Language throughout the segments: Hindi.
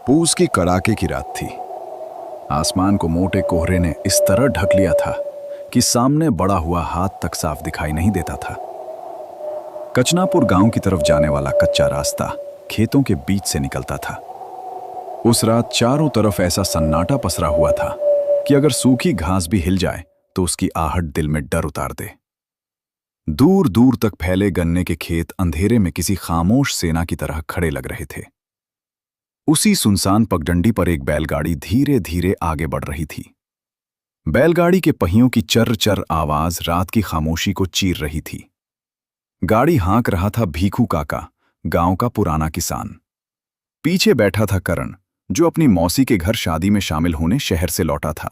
पूस की कड़ाके की रात थी। आसमान को मोटे कोहरे ने इस तरह ढक लिया था कि सामने बढ़ा हुआ हाथ तक साफ दिखाई नहीं देता था। कचनापुर गांव की तरफ जाने वाला कच्चा रास्ता खेतों के बीच से निकलता था। उस रात चारों तरफ ऐसा सन्नाटा पसरा हुआ था कि अगर सूखी घास भी हिल जाए तो उसकी आहट दिल में डर उतार दे। दूर दूर तक फैले गन्ने के खेत अंधेरे में किसी खामोश सेना की तरह खड़े लग रहे थे। उसी सुनसान पगडंडी पर एक बैलगाड़ी धीरे धीरे आगे बढ़ रही थी। बैलगाड़ी के पहियों की चर चर आवाज रात की खामोशी को चीर रही थी। गाड़ी हाँक रहा था भीखू काका, गांव का पुराना किसान। पीछे बैठा था करण, जो अपनी मौसी के घर शादी में शामिल होने शहर से लौटा था।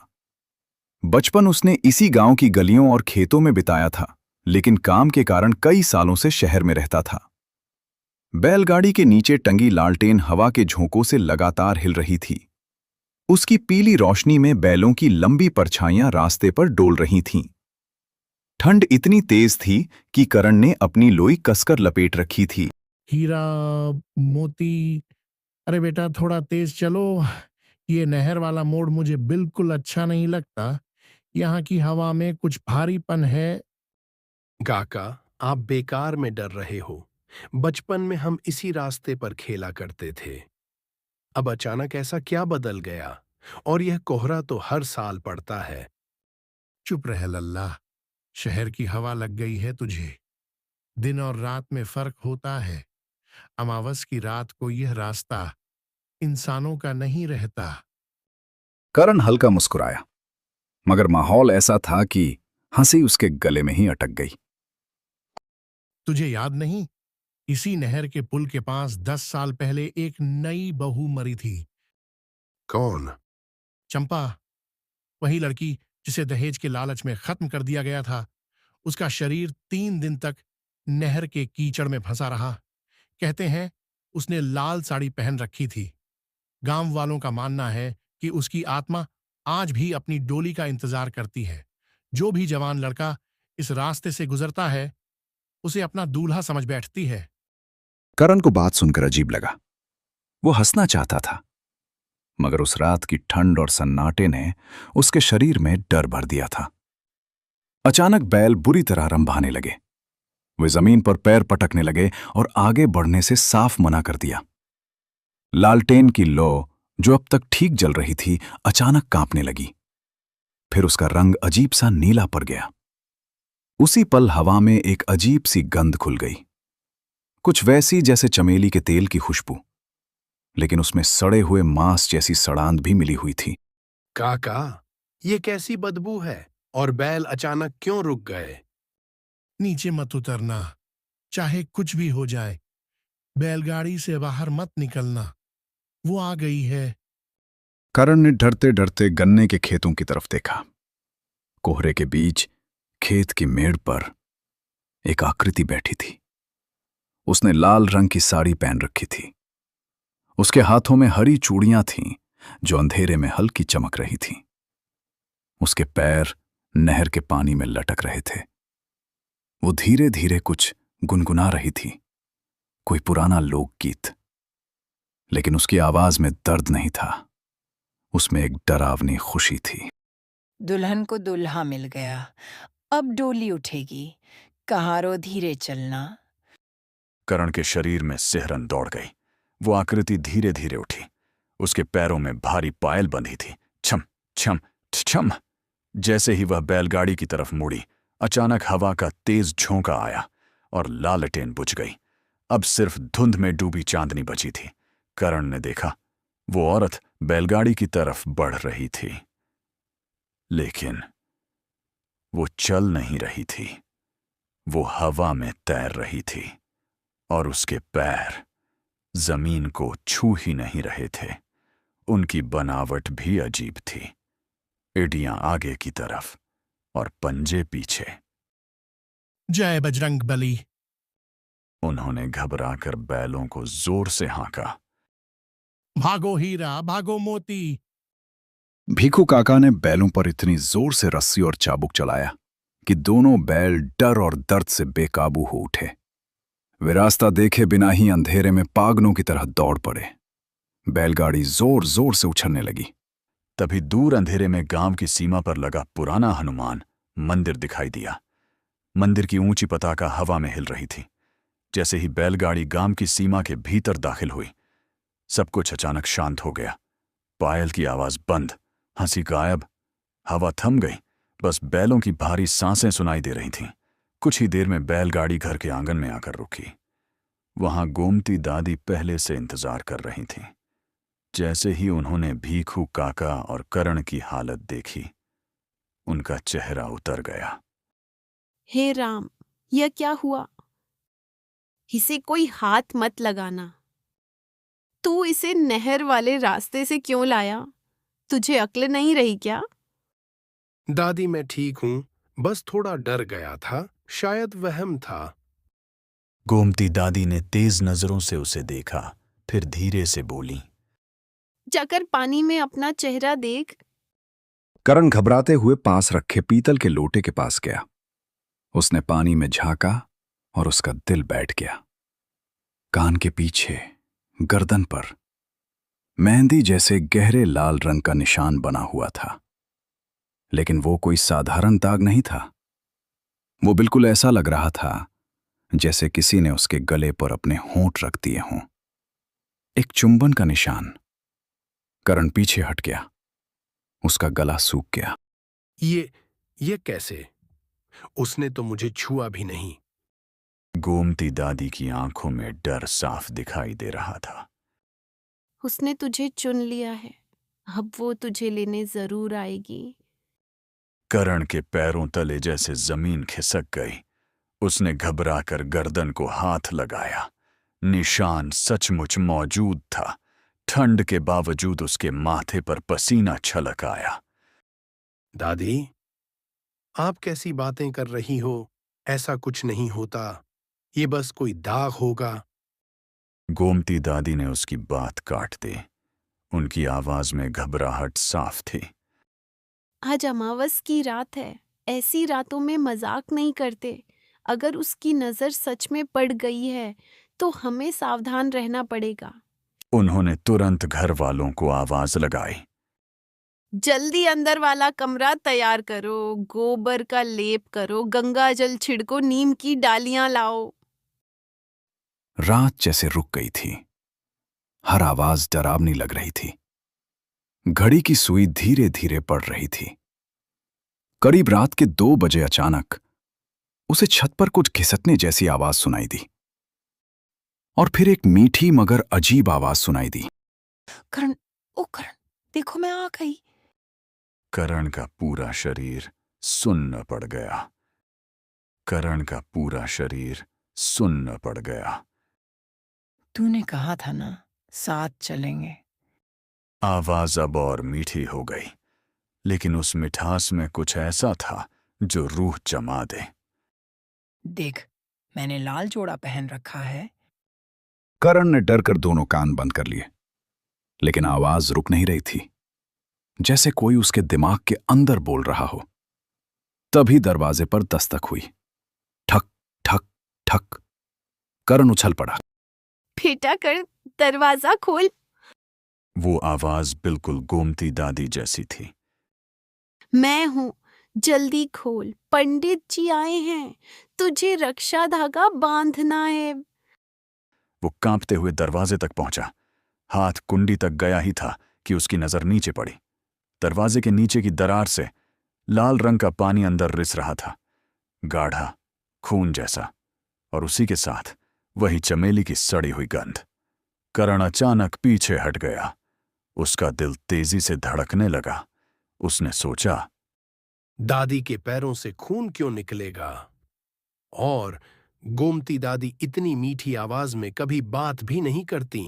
बचपन उसने इसी गांव की गलियों और खेतों में बिताया था, लेकिन काम के कारण कई सालों से शहर में रहता था। बैलगाड़ी के नीचे टंगी लालटेन हवा के झोंकों से लगातार हिल रही थी। उसकी पीली रोशनी में बैलों की लंबी परछाइयां रास्ते पर डोल रही थीं। ठंड इतनी तेज थी कि करण ने अपनी लोई कसकर लपेट रखी थी। हीरा, मोती, अरे बेटा थोड़ा तेज चलो। ये नहर वाला मोड़ मुझे बिल्कुल अच्छा नहीं लगता। यहाँ की हवा में कुछ भारीपन है। काका, आप बेकार में डर रहे हो। बचपन में हम इसी रास्ते पर खेला करते थे। अब अचानक ऐसा क्या बदल गया? और यह कोहरा तो हर साल पड़ता है। चुप रह लल्ला, शहर की हवा लग गई है तुझे। दिन और रात में फर्क होता है। अमावस की रात को यह रास्ता इंसानों का नहीं रहता। करण हल्का मुस्कुराया, मगर माहौल ऐसा था कि हंसी उसके गले में ही अटक गई। तुझे याद नहीं, इसी नहर के पुल के पास 10 साल पहले एक नई बहू मरी थी। कौन? चंपा, वही लड़की जिसे दहेज के लालच में खत्म कर दिया गया था। उसका शरीर 3 दिन तक नहर के कीचड़ में फंसा रहा। कहते हैं उसने लाल साड़ी पहन रखी थी। गांव वालों का मानना है कि उसकी आत्मा आज भी अपनी डोली का इंतजार करती है। जो भी जवान लड़का इस रास्ते से गुजरता है उसे अपना दूल्हा समझ बैठती है। करण को बात सुनकर अजीब लगा। वो हंसना चाहता था, मगर उस रात की ठंड और सन्नाटे ने उसके शरीर में डर भर दिया था। अचानक बैल बुरी तरह रंभाने लगे। वे जमीन पर पैर पटकने लगे और आगे बढ़ने से साफ मना कर दिया। लालटेन की लौ, जो अब तक ठीक जल रही थी, अचानक कांपने लगी। फिर उसका रंग अजीब सा नीला पड़ गया। उसी पल हवा में एक अजीब सी गंध खुल गई, कुछ वैसी जैसे चमेली के तेल की खुशबू, लेकिन उसमें सड़े हुए मांस जैसी सड़ांध भी मिली हुई थी। काका, ये कैसी बदबू है? और बैल अचानक क्यों रुक गए? नीचे मत उतरना, चाहे कुछ भी हो जाए। बैलगाड़ी से बाहर मत निकलना, वो आ गई है। करण ने डरते डरते गन्ने के खेतों की तरफ देखा। कोहरे के बीच खेत की मेड़ पर एक आकृति बैठी थी। उसने लाल रंग की साड़ी पहन रखी थी। उसके हाथों में हरी चूड़ियां थीं, जो अंधेरे में हल्की चमक रही थीं। उसके पैर नहर के पानी में लटक रहे थे। वो धीरे धीरे कुछ गुनगुना रही थी, कोई पुराना लोकगीत। लेकिन उसकी आवाज में दर्द नहीं था, उसमें एक डरावनी खुशी थी। दुल्हन को दुल्हा मिल गया, अब डोली उठेगी, कहारो धीरे चलना। करण के शरीर में सिहरन दौड़ गई। वो आकृति धीरे धीरे उठी। उसके पैरों में भारी पायल बंधी थी। छम छम छम। जैसे ही वह बैलगाड़ी की तरफ मुड़ी, अचानक हवा का तेज झोंका आया और लालटेन बुझ गई। अब सिर्फ धुंध में डूबी चांदनी बची थी। करण ने देखा, वो औरत बैलगाड़ी की तरफ बढ़ रही थी, लेकिन वो चल नहीं रही थी। वो हवा में तैर रही थी और उसके पैर जमीन को छू ही नहीं रहे थे। उनकी बनावट भी अजीब थी, एड़ियां आगे की तरफ और पंजे पीछे। जय बजरंग बली। उन्होंने घबराकर बैलों को जोर से हाँका। भागो हीरा, भागो मोती। भीखू काका ने बैलों पर इतनी जोर से रस्सी और चाबुक चलाया कि दोनों बैल डर और दर्द से बेकाबू हो उठे। वे रास्ता देखे बिना ही अंधेरे में पागलों की तरह दौड़ पड़े। बैलगाड़ी जोर जोर से उछलने लगी। तभी दूर अंधेरे में गांव की सीमा पर लगा पुराना हनुमान मंदिर दिखाई दिया। मंदिर की ऊंची पताका हवा में हिल रही थी। जैसे ही बैलगाड़ी गांव की सीमा के भीतर दाखिल हुई, सब कुछ अचानक शांत हो गया। पायल की आवाज बंद, हंसी गायब, हवा थम गई। बस बैलों की भारी सांसें सुनाई दे रही थीं। कुछ ही देर में बैलगाड़ी घर के आंगन में आकर रुकी। वहां गोमती दादी पहले से इंतजार कर रही थीं। जैसे ही उन्होंने भीखू काका और करण की हालत देखी, उनका चेहरा उतर गया। हे राम, यह क्या हुआ? इसे कोई हाथ मत लगाना। तू इसे नहर वाले रास्ते से क्यों लाया? तुझे अक्ल नहीं रही क्या? दादी मैं ठीक हूं, बस थोड़ा डर गया था, शायद वहम था। गोमती दादी ने तेज नजरों से उसे देखा, फिर धीरे से बोली। जाकर पानी में अपना चेहरा देख। करण घबराते हुए पास रखे पीतल के लोटे के पास गया। उसने पानी में झांका और उसका दिल बैठ गया। कान के पीछे, गर्दन पर मेहंदी जैसे गहरे लाल रंग का निशान बना हुआ था। लेकिन वो कोई साधारण दाग नहीं था। वो बिल्कुल ऐसा लग रहा था जैसे किसी ने उसके गले पर अपने होंठ रख दिए हों। एक चुंबन का निशान। करण पीछे हट गया। उसका गला सूख गया। ये कैसे? उसने तो मुझे छुआ भी नहीं। गोमती दादी की आंखों में डर साफ दिखाई दे रहा था। उसने तुझे चुन लिया है, अब वो तुझे लेने जरूर आएगी। करण के पैरों तले जैसे जमीन खिसक गई। उसने घबराकर गर्दन को हाथ लगाया। निशान सचमुच मौजूद था। ठंड के बावजूद उसके माथे पर पसीना छलक आया। दादी, आप कैसी बातें कर रही हो? ऐसा कुछ नहीं होता, ये बस कोई दाग होगा। गोमती दादी ने उसकी बात काट दी। उनकी आवाज में घबराहट साफ थी। आज अमावस की रात है, ऐसी रातों में मजाक नहीं करते। अगर उसकी नजर सच में पड़ गई है तो हमें सावधान रहना पड़ेगा। उन्होंने तुरंत घर वालों को आवाज लगाई। जल्दी अंदर वाला कमरा तैयार करो, गोबर का लेप करो, गंगा जल छिड़को, नीम की डालियां लाओ। रात जैसे रुक गई थी। हर आवाज डरावनी लग रही थी। घड़ी की सुई धीरे धीरे पड़ रही थी। करीब रात के 2 बजे अचानक उसे छत पर कुछ घिसटने जैसी आवाज सुनाई दी। और फिर एक मीठी मगर अजीब आवाज सुनाई दी। करण, ओ करण, देखो मैं आ गई। करण का पूरा शरीर सुन्न पड़ गया। करण का पूरा शरीर सुन्न पड़ गया। तूने कहा था ना, साथ चलेंगे। आवाज अब और मीठी हो गई, लेकिन उस मिठास में कुछ ऐसा था जो रूह जमा दे। देख, मैंने लाल जोड़ा पहन रखा है। करण ने डर कर दोनों कान बंद कर लिए, लेकिन आवाज रुक नहीं रही थी, जैसे कोई उसके दिमाग के अंदर बोल रहा हो। तभी दरवाजे पर दस्तक हुई। ठक ठक ठक। करण उछल पड़ा। बेटा कर, दरवाजा खोल। वो आवाज बिल्कुल गोमती दादी जैसी थी। मैं हूं, जल्दी खोल, पंडित जी आए हैं, तुझे रक्षा धागा बांधना है। वो कांपते हुए दरवाजे तक पहुंचा। हाथ कुंडी तक गया ही था कि उसकी नजर नीचे पड़ी। दरवाजे के नीचे की दरार से लाल रंग का पानी अंदर रिस रहा था, गाढ़ा, खून जैसा, और उसी के साथ वही चमेली की सड़ी हुई गंध। करण अचानक पीछे हट गया। उसका दिल तेजी से धड़कने लगा। उसने सोचा, दादी के पैरों से खून क्यों निकलेगा? और गोमती दादी इतनी मीठी आवाज में कभी बात भी नहीं करती।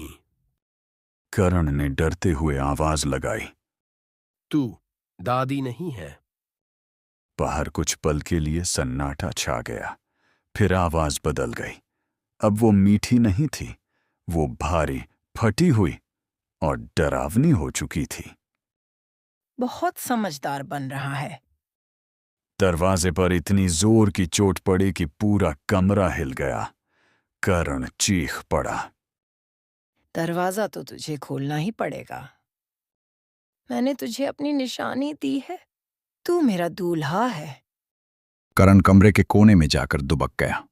करण ने डरते हुए आवाज लगाई, तू दादी नहीं है। बाहर कुछ पल के लिए सन्नाटा छा गया। फिर आवाज बदल गई। अब वो मीठी नहीं थी, वो भारी, फटी हुई और डरावनी हो चुकी थी। बहुत समझदार बन रहा है। दरवाजे पर इतनी जोर की चोट पड़ी कि पूरा कमरा हिल गया। करण चीख पड़ा। दरवाजा तो तुझे खोलना ही पड़ेगा। मैंने तुझे अपनी निशानी दी है, तू मेरा दूल्हा है। करण कमरे के कोने में जाकर दुबक गया।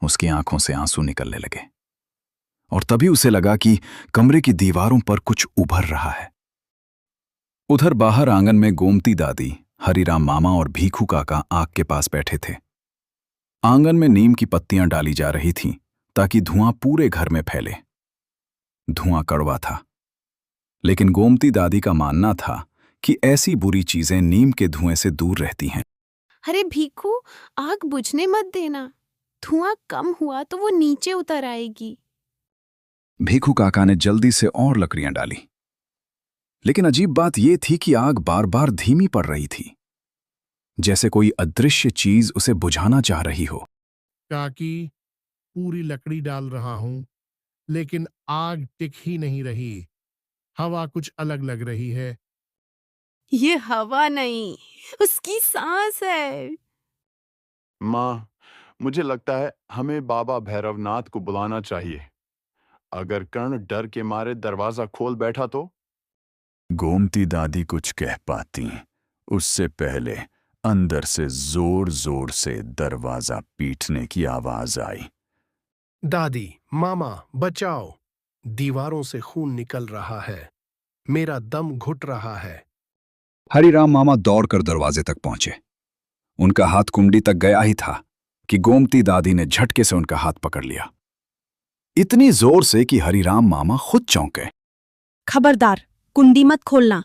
उसकी आंखों से आंसू निकलने लगे और तभी उसे लगा कि कमरे की दीवारों पर कुछ उभर रहा है। उधर बाहर आंगन में गोमती दादी, हरिराम मामा और भीखू काका आग के पास बैठे थे। आंगन में नीम की पत्तियां डाली जा रही थीं ताकि धुआं पूरे घर में फैले। धुआं कड़वा था, लेकिन गोमती दादी का मानना था कि ऐसी बुरी चीजें नीम के धुएं से दूर रहती हैं। अरे भीखू, आग बुझने मत देना। धुआं कम हुआ तो वो नीचे उतर आएगी। भीखू काका ने जल्दी से और लकड़ियां डाली, लेकिन अजीब बात यह थी कि आग बार बार धीमी पड़ रही थी, जैसे कोई अदृश्य चीज उसे बुझाना चाह रही हो। काकी, पूरी लकड़ी डाल रहा हूं, लेकिन आग टिक ही नहीं रही। हवा कुछ अलग लग रही है। ये हवा नहीं, उसकी सांस है। माँ, मुझे लगता है हमें बाबा भैरवनाथ को बुलाना चाहिए। अगर कर्ण डर के मारे दरवाजा खोल बैठा तो? गोमती दादी कुछ कह पाती, उससे पहले अंदर से जोर जोर से दरवाजा पीटने की आवाज आई। दादी, मामा, बचाओ! दीवारों से खून निकल रहा है। मेरा दम घुट रहा है। हरिराम मामा दौड़कर दरवाजे तक पहुंचे। उनका हाथ कुंडी तक गया ही था कि गोमती दादी ने झटके से उनका हाथ पकड़ लिया, इतनी जोर से कि हरिराम मामा खुद चौंके। खबरदार, कुंडी मत खोलना।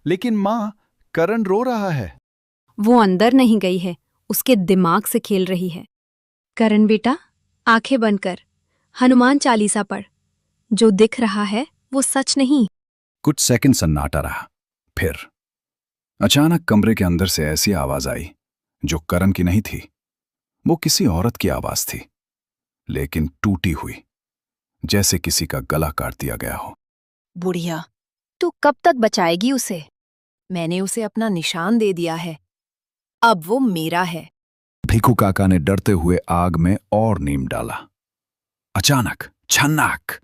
लेकिन मां, करण रो रहा है। वो अंदर नहीं गई है, उसके दिमाग से खेल रही है। करण बेटा, आंखें बंद कर, हनुमान चालीसा पढ़। जो दिख रहा है वो सच नहीं। कुछ सेकंड सन्नाटा रहा। फिर अचानक कमरे के अंदर से ऐसी आवाज आई जो करण की नहीं थी। वो किसी औरत की आवाज थी, लेकिन टूटी हुई, जैसे किसी का गला काट दिया गया हो। बुढ़िया, तू कब तक बचाएगी उसे? मैंने उसे अपना निशान दे दिया है, अब वो मेरा है। भीखू काका ने डरते हुए आग में और नीम डाला। अचानक छन्नाक,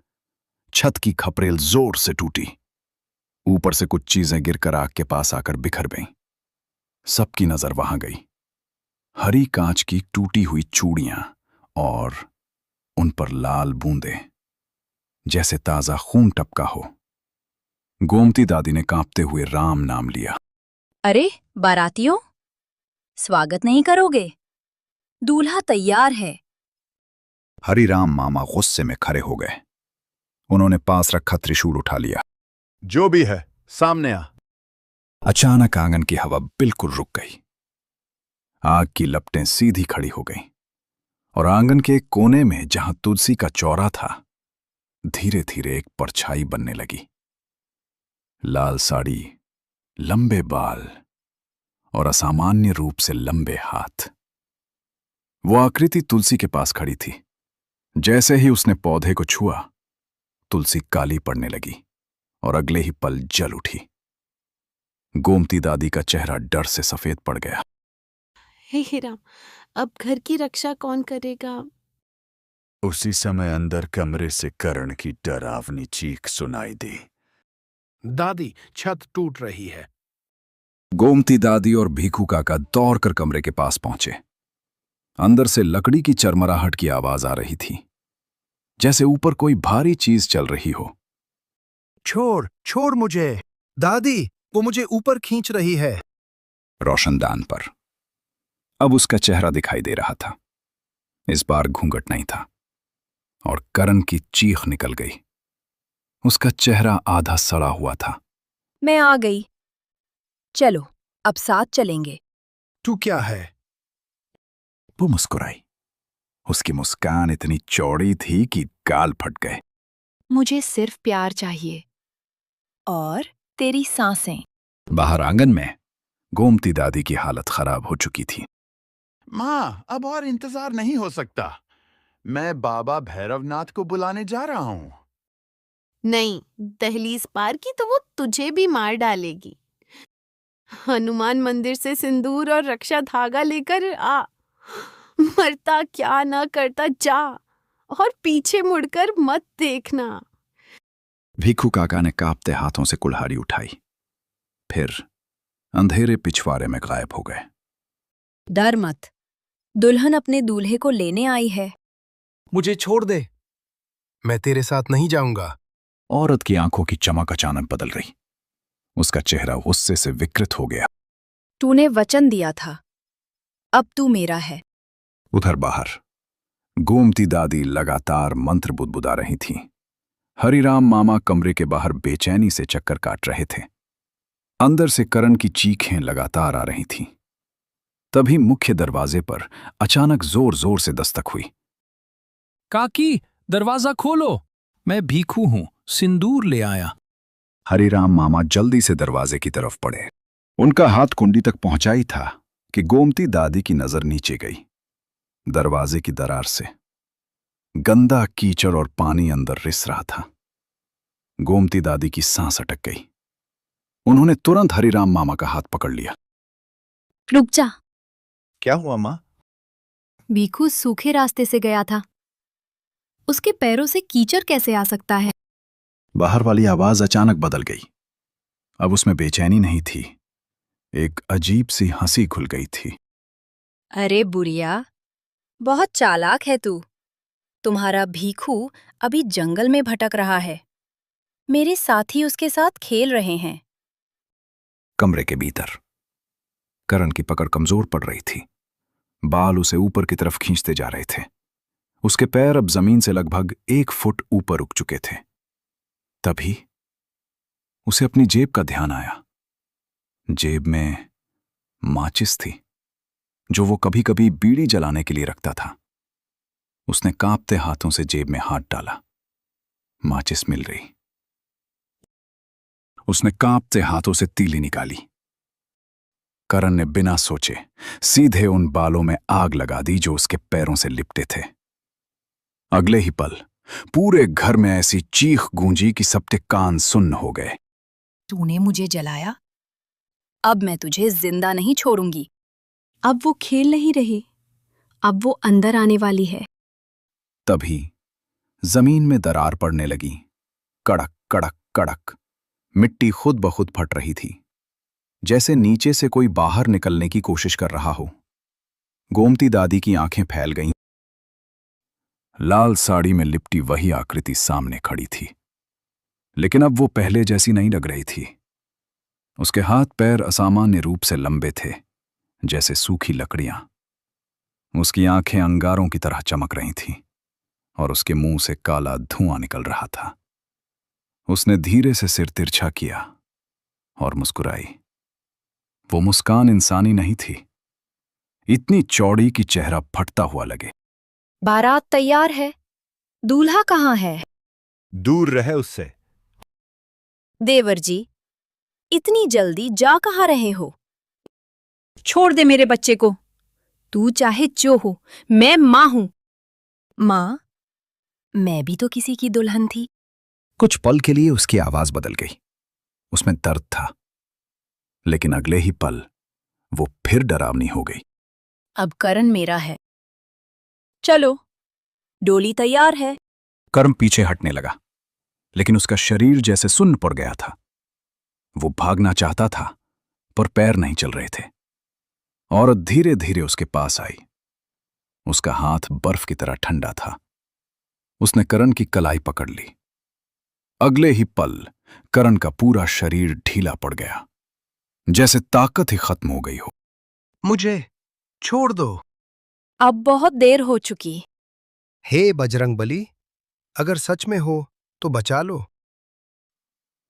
छत की खपरेल जोर से टूटी। ऊपर से कुछ चीजें गिरकर आग के पास आकर बिखर गईं। सबकी नजर वहां गई। हरी कांच की टूटी हुई चूड़ियां और उन पर लाल बूंदें, जैसे ताजा खून टपका हो। गोमती दादी ने कांपते हुए राम नाम लिया। अरे बारातियों, स्वागत नहीं करोगे? दूल्हा तैयार है। हरिराम मामा गुस्से में खड़े हो गए। उन्होंने पास रखा त्रिशूल उठा लिया। जो भी है, सामने आ। अचानक आंगन की हवा बिल्कुल रुक गई। आग की लपटें सीधी खड़ी हो गईं और आंगन के एक कोने में, जहां तुलसी का चौरा था, धीरे धीरे एक परछाई बनने लगी। लाल साड़ी, लंबे बाल और असामान्य रूप से लंबे हाथ। वो आकृति तुलसी के पास खड़ी थी। जैसे ही उसने पौधे को छुआ, तुलसी काली पड़ने लगी और अगले ही पल जल उठी। गोमती दादी का चेहरा डर से सफेद पड़ गया। हे राम, अब घर की रक्षा कौन करेगा? उसी समय अंदर कमरे से करण की डरावनी चीख सुनाई दी। दादी, छत टूट रही है। गोमती दादी और भीखू काका दौड़कर कमरे के पास पहुंचे। अंदर से लकड़ी की चरमराहट की आवाज आ रही थी, जैसे ऊपर कोई भारी चीज चल रही हो। छोड़ छोड़ मुझे, दादी, वो मुझे ऊपर खींच रही है। रोशनदान पर अब उसका चेहरा दिखाई दे रहा था। इस बार घूंघट नहीं था और करण की चीख निकल गई। उसका चेहरा आधा सड़ा हुआ था। मैं आ गई, चलो अब साथ चलेंगे। तू क्या है? वो मुस्कुराई। उसकी मुस्कान इतनी चौड़ी थी कि गाल फट गए। मुझे सिर्फ प्यार चाहिए और तेरी सांसें। बाहर आंगन में गोमती दादी की हालत खराब हो चुकी थी। माँ, अब और इंतजार नहीं हो सकता। मैं बाबा भैरवनाथ को बुलाने जा रहा हूँ। नहीं, दहलीज पार की तो वो तुझे भी मार डालेगी। हनुमान मंदिर से सिंदूर और रक्षा धागा लेकर आ। मरता क्या ना करता जा, और पीछे मुड़कर मत देखना। भीखू काका ने कांपते हाथों से कुल्हाड़ी उठाई, फिर अंधेरे पिछवाड़े में गायब हो गए। डर मत, दुल्हन अपने दूल्हे को लेने आई है। मुझे छोड़ दे, मैं तेरे साथ नहीं जाऊंगा। औरत की आंखों की चमक अचानक बदल रही, उसका चेहरा गुस्से से विकृत हो गया। तूने वचन दिया था, अब तू मेरा है। उधर बाहर गोमती दादी लगातार मंत्र बुदबुदा रही थीं। हरिराम मामा कमरे के बाहर बेचैनी से चक्कर काट रहे थे। अंदर से करण की चीखें लगातार आ रही थीं। तभी मुख्य दरवाजे पर अचानक जोर जोर से दस्तक हुई। काकी, दरवाजा खोलो, मैं भीखू हूं, सिंदूर ले आया। हरिराम मामा जल्दी से दरवाजे की तरफ बढ़े। उनका हाथ कुंडी तक पहुंचा ही था कि गोमती दादी की नजर नीचे गई। दरवाजे की दरार से गंदा कीचड़ और पानी अंदर रिस रहा था। गोमती दादी की सांस अटक गई। उन्होंने तुरंत हरिराम मामा का हाथ पकड़ लिया। रुक जा। क्या हुआ माँ? भीखू सूखे रास्ते से गया था, उसके पैरों से कीचड़ कैसे आ सकता है? बाहर वाली आवाज अचानक बदल गई। अब उसमें बेचैनी नहीं थी, एक अजीब सी हंसी खुल गई थी। अरे बुढ़िया, बहुत चालाक है तू। तुम्हारा भीखू अभी जंगल में भटक रहा है, मेरे साथी उसके साथ खेल रहे हैं। कमरे के भीतर करण की पकड़ कमजोर पड़ रही थी। बाल उसे ऊपर की तरफ खींचते जा रहे थे। उसके पैर अब जमीन से लगभग 1 फुट ऊपर उठ चुके थे। तभी उसे अपनी जेब का ध्यान आया। जेब में माचिस थी, जो वो कभी कभी बीड़ी जलाने के लिए रखता था। उसने कांपते हाथों से जेब में हाथ डाला। माचिस मिल रही। उसने कांपते हाथों से तीली निकाली। करण ने बिना सोचे सीधे उन बालों में आग लगा दी जो उसके पैरों से लिपटे थे। अगले ही पल पूरे घर में ऐसी चीख गूंजी कि सबके कान सुन्न हो गए। तूने मुझे जलाया, अब मैं तुझे जिंदा नहीं छोड़ूंगी। अब वो खेल नहीं रही, अब वो अंदर आने वाली है। तभी जमीन में दरार पड़ने लगी। कड़क कड़क कड़क मिट्टी खुद ब खुद फट रही थी, जैसे नीचे से कोई बाहर निकलने की कोशिश कर रहा हो। गोमती दादी की आंखें फैल गईं। लाल साड़ी में लिपटी वही आकृति सामने खड़ी थी, लेकिन अब वो पहले जैसी नहीं लग रही थी। उसके हाथ पैर असामान्य रूप से लंबे थे, जैसे सूखी लकड़ियां। उसकी आंखें अंगारों की तरह चमक रही थीं और उसके मुंह से काला धुआं निकल रहा था। उसने धीरे से सिर तिरछा किया और मुस्कुराई। वो मुस्कान इंसानी नहीं थी, इतनी चौड़ी कि चेहरा फटता हुआ लगे। बारात तैयार है, दूल्हा कहाँ है? दूर रहे उससे। देवर जी, इतनी जल्दी जा कहाँ रहे हो? छोड़ दे मेरे बच्चे को। तू चाहे जो हो, मैं माँ हूं। माँ, मैं भी तो किसी की दुल्हन थी। कुछ पल के लिए उसकी आवाज बदल गई। उसमें दर्द था, लेकिन अगले ही पल वो फिर डरावनी हो गई। अब करण मेरा है। चलो, डोली तैयार है। कर्म पीछे हटने लगा, लेकिन उसका शरीर जैसे सुन्न पड़ गया था। वो भागना चाहता था, पर पैर नहीं चल रहे थे। औरत धीरे धीरे उसके पास आई। उसका हाथ बर्फ की तरह ठंडा था। उसने करण की कलाई पकड़ ली। अगले ही पल करण का पूरा शरीर ढीला पड़ गया, जैसे ताकत ही खत्म हो गई हो। मुझे छोड़ दो। अब बहुत देर हो चुकी। हे बजरंगबली, अगर सच में हो तो बचा लो।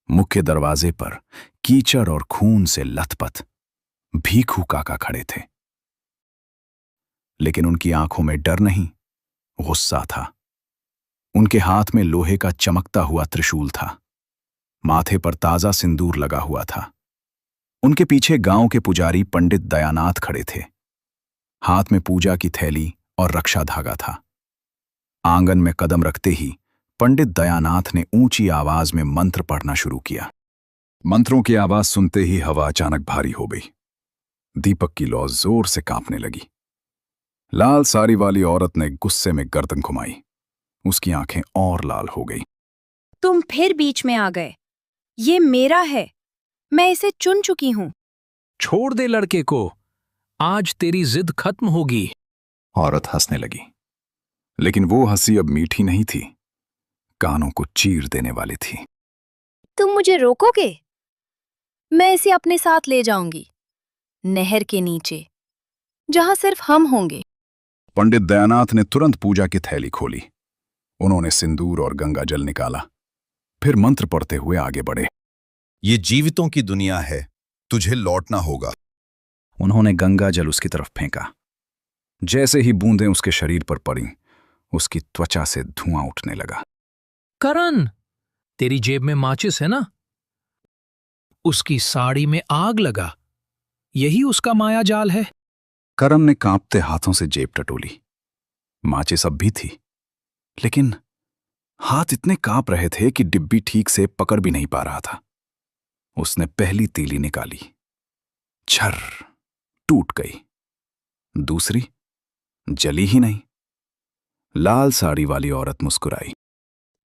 मुख्य दरवाजे पर कीचड़ और खून से लथपथ भीखू काका खड़े थे, लेकिन उनकी आंखों में डर नहीं, गुस्सा था। उनके हाथ में लोहे का चमकता हुआ त्रिशूल था। माथे पर ताजा सिंदूर लगा हुआ था। उनके पीछे गांव के पुजारी पंडित दयानाथ खड़े थे। हाथ में पूजा की थैली और रक्षा धागा था। आंगन में कदम रखते ही पंडित दयानाथ ने ऊंची आवाज में मंत्र पढ़ना शुरू किया। मंत्रों की आवाज सुनते ही हवा अचानक भारी हो गई। दीपक की लौ जोर से कांपने लगी। लाल साड़ी वाली औरत ने गुस्से में गर्दन घुमाई। उसकी आंखें और लाल हो गई। तुम फिर बीच में आ गए। ये मेरा है, मैं इसे चुन चुकी हूं। छोड़ दे लड़के को, आज तेरी जिद खत्म होगी। औरत हंसने लगी, लेकिन वो हंसी अब मीठी नहीं थी, कानों को चीर देने वाली थी। तुम मुझे रोकोगे? मैं इसे अपने साथ ले जाऊंगी, नहर के नीचे, जहां सिर्फ हम होंगे। पंडित दयानाथ ने तुरंत पूजा की थैली खोली। उन्होंने सिंदूर और गंगा जल निकाला, फिर मंत्र पढ़ते हुए आगे बढ़े। ये जीवितों की दुनिया है, तुझे लौटना होगा। उन्होंने गंगा जल उसकी तरफ फेंका। जैसे ही बूंदें उसके शरीर पर पड़ीं, उसकी त्वचा से धुआं उठने लगा। करण, तेरी जेब में माचिस है ना? उसकी साड़ी में आग लगा, यही उसका माया जाल है। करण ने कांपते हाथों से जेब टटोली। माचिस अब भी थी, लेकिन हाथ इतने कांप रहे थे कि डिब्बी ठीक से पकड़ भी नहीं पा रहा था। उसने पहली तीली निकाली, झर, टूट गई। दूसरी जली ही नहीं। लाल साड़ी वाली औरत मुस्कुराई।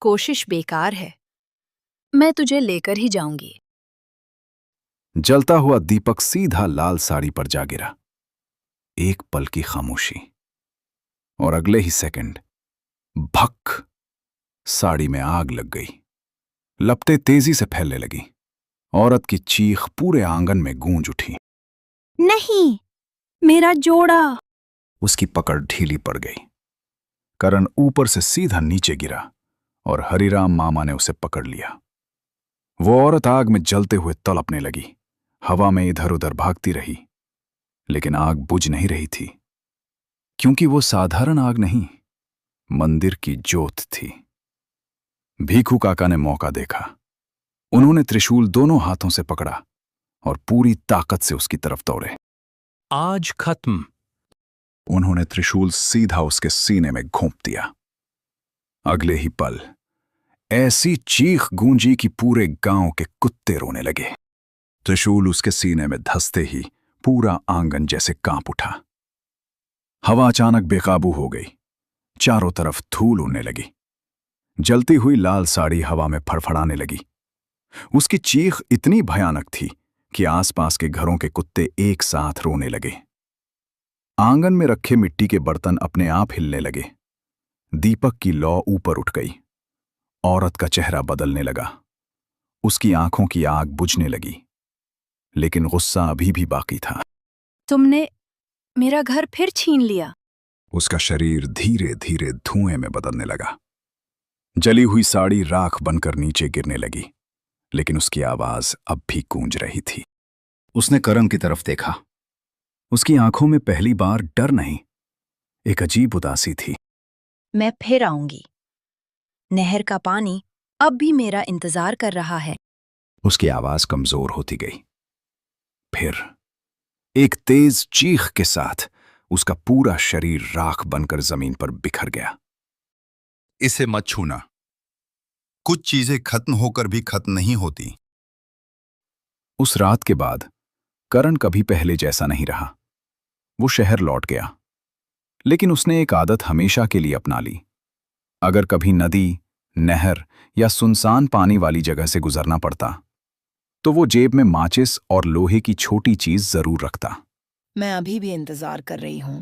कोशिश बेकार है, मैं तुझे लेकर ही जाऊंगी। जलता हुआ दीपक सीधा लाल साड़ी पर जा गिरा। एक पल की खामोशी, और अगले ही सेकंड भक, साड़ी में आग लग गई। लपटें तेजी से फैलने लगी। औरत की चीख पूरे आंगन में गूंज उठी। नहीं, मेरा जोड़ा! उसकी पकड़ ढीली पड़ गई। करण ऊपर से सीधा नीचे गिरा और हरिराम मामा ने उसे पकड़ लिया। वो औरत आग में जलते हुए तड़पने लगी, हवा में इधर उधर भागती रही, लेकिन आग बुझ नहीं रही थी, क्योंकि वो साधारण आग नहीं, मंदिर की ज्योत थी। भीखू काका ने मौका देखा। उन्होंने त्रिशूल दोनों हाथों से पकड़ा और पूरी ताकत से उसकी तरफ दौड़े। आज खत्म। उन्होंने त्रिशूल सीधा उसके सीने में घोंप दिया। अगले ही पल ऐसी चीख गूंजी कि पूरे गांव के कुत्ते रोने लगे। त्रिशूल उसके सीने में धंसते ही पूरा आंगन जैसे कांप उठा। हवा अचानक बेकाबू हो गई। चारों तरफ धूल उड़ने लगी। जलती हुई लाल साड़ी हवा में फड़फड़ाने लगी। उसकी चीख इतनी भयानक थी कि आसपास के घरों के कुत्ते एक साथ रोने लगे। आंगन में रखे मिट्टी के बर्तन अपने आप हिलने लगे। दीपक की लौ ऊपर उठ गई। औरत का चेहरा बदलने लगा। उसकी आंखों की आग बुझने लगी, लेकिन गुस्सा अभी भी बाकी था। तुमने मेरा घर फिर छीन लिया। उसका शरीर धीरे धीरे धुएं में बदलने लगा। जली हुई साड़ी राख बनकर नीचे गिरने लगी, लेकिन उसकी आवाज अब भी गूंज रही थी। उसने करण की तरफ देखा। उसकी आंखों में पहली बार डर नहीं, एक अजीब उदासी थी। मैं फिर आऊंगी। नहर का पानी अब भी मेरा इंतजार कर रहा है। उसकी आवाज कमजोर होती गई। फिर एक तेज चीख के साथ उसका पूरा शरीर राख बनकर जमीन पर बिखर गया। इसे मत छूना। कुछ चीजें खत्म होकर भी खत्म नहीं होती। उस रात के बाद करण कभी पहले जैसा नहीं रहा। वो शहर लौट गया, लेकिन उसने एक आदत हमेशा के लिए अपना ली। अगर कभी नदी, नहर या सुनसान पानी वाली जगह से गुजरना पड़ता, तो वो जेब में माचिस और लोहे की छोटी चीज जरूर रखता। मैं अभी भी इंतजार कर रही हूं।